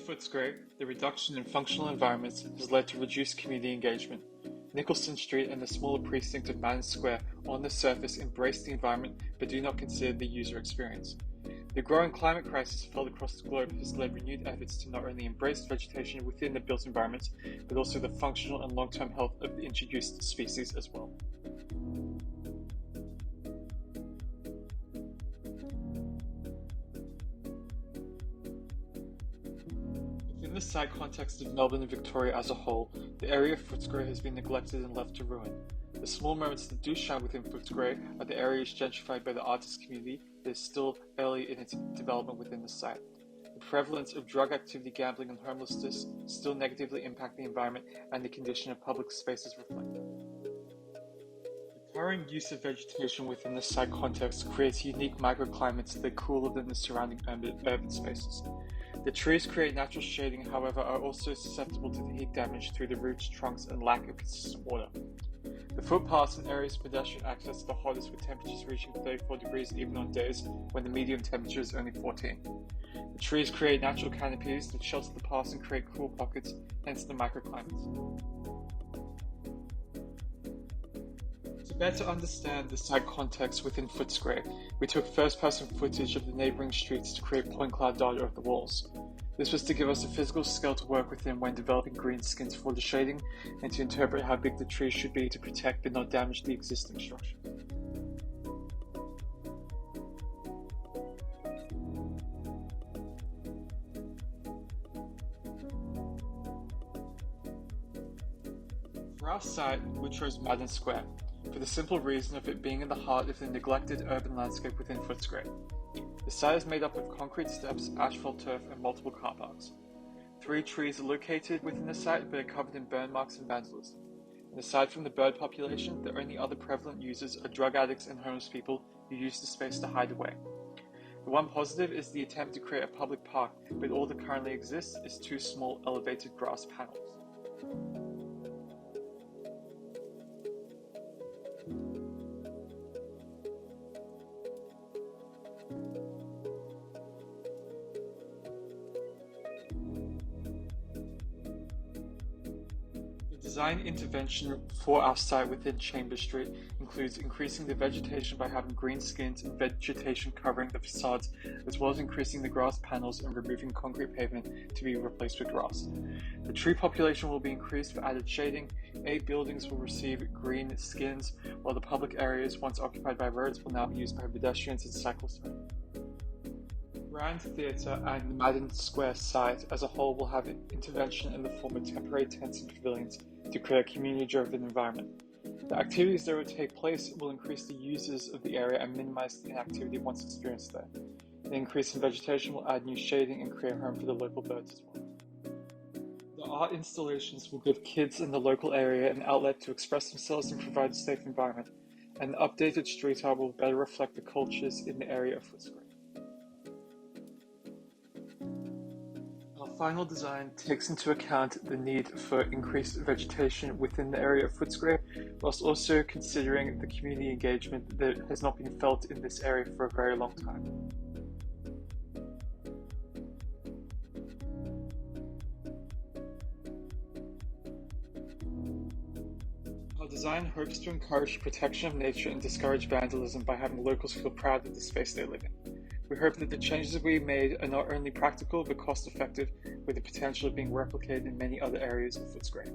Footscray, the reduction in functional environments has led to reduced community engagement. Nicholson Street and the smaller precinct of Madden Square on the surface embrace the environment but do not consider the user experience. The growing climate crisis felt across the globe has led renewed efforts to not only embrace vegetation within the built environments, but also the functional and long-term health of the introduced species as well. Within the site context of Melbourne and Victoria as a whole, the area of Footscray has been neglected and left to ruin. The small moments that do shine within Footscray are the areas gentrified by the artist community that is still early in its development within the site. The prevalence of drug activity, gambling and homelessness still negatively impact the environment and the condition of public spaces reflect. The current use of vegetation within the site context creates unique microclimates that are cooler than the surrounding urban spaces. The trees create natural shading, however, are also susceptible to the heat damage through the roots, trunks, and lack of consistent water. The footpaths and areas of pedestrian access are the hottest, with temperatures reaching 34 degrees even on days when the medium temperature is only 14. The trees create natural canopies that shelter the paths and create cool pockets, hence the microclimates. To better understand the site context within Footscray, we took first-person footage of the neighbouring streets to create point cloud data of the walls. This was to give us a physical scale to work within when developing green skins for the shading and to interpret how big the trees should be to protect but not damage the existing structure. For our site, we chose Madden Square, for the simple reason of it being in the heart of the neglected urban landscape within Footscray. The site is made up of concrete steps, asphalt turf, and multiple car parks. 3 trees are located within the site but are covered in burn marks and vandalism. And aside from the bird population, the only other prevalent users are drug addicts and homeless people who use the space to hide away. The one positive is the attempt to create a public park, but all that currently exists is 2 small elevated grass panels. Design intervention for our site within Chambers Street includes increasing the vegetation by having green skins and vegetation covering the facades, as well as increasing the grass panels and removing concrete pavement to be replaced with grass. The tree population will be increased for added shading. 8 buildings will receive green skins, while the public areas once occupied by roads will now be used by pedestrians and cyclists. Grand Theatre and the Madden Square site as a whole will have intervention in the form of temporary tents and pavilions to create a community-driven environment. The activities that will take place will increase the users of the area and minimize the inactivity once experienced there. The increase in vegetation will add new shading and create a home for the local birds as well. The art installations will give kids in the local area an outlet to express themselves and provide a safe environment, and the updated street art will better reflect the cultures in the area of Footscray. Our final design takes into account the need for increased vegetation within the area of Footscray, whilst also considering the community engagement that has not been felt in this area for a very long time. Our design hopes to encourage protection of nature and discourage vandalism by having locals feel proud of the space they live in. We hope that the changes we made are not only practical but cost effective, with the potential of being replicated in many other areas of Footscray.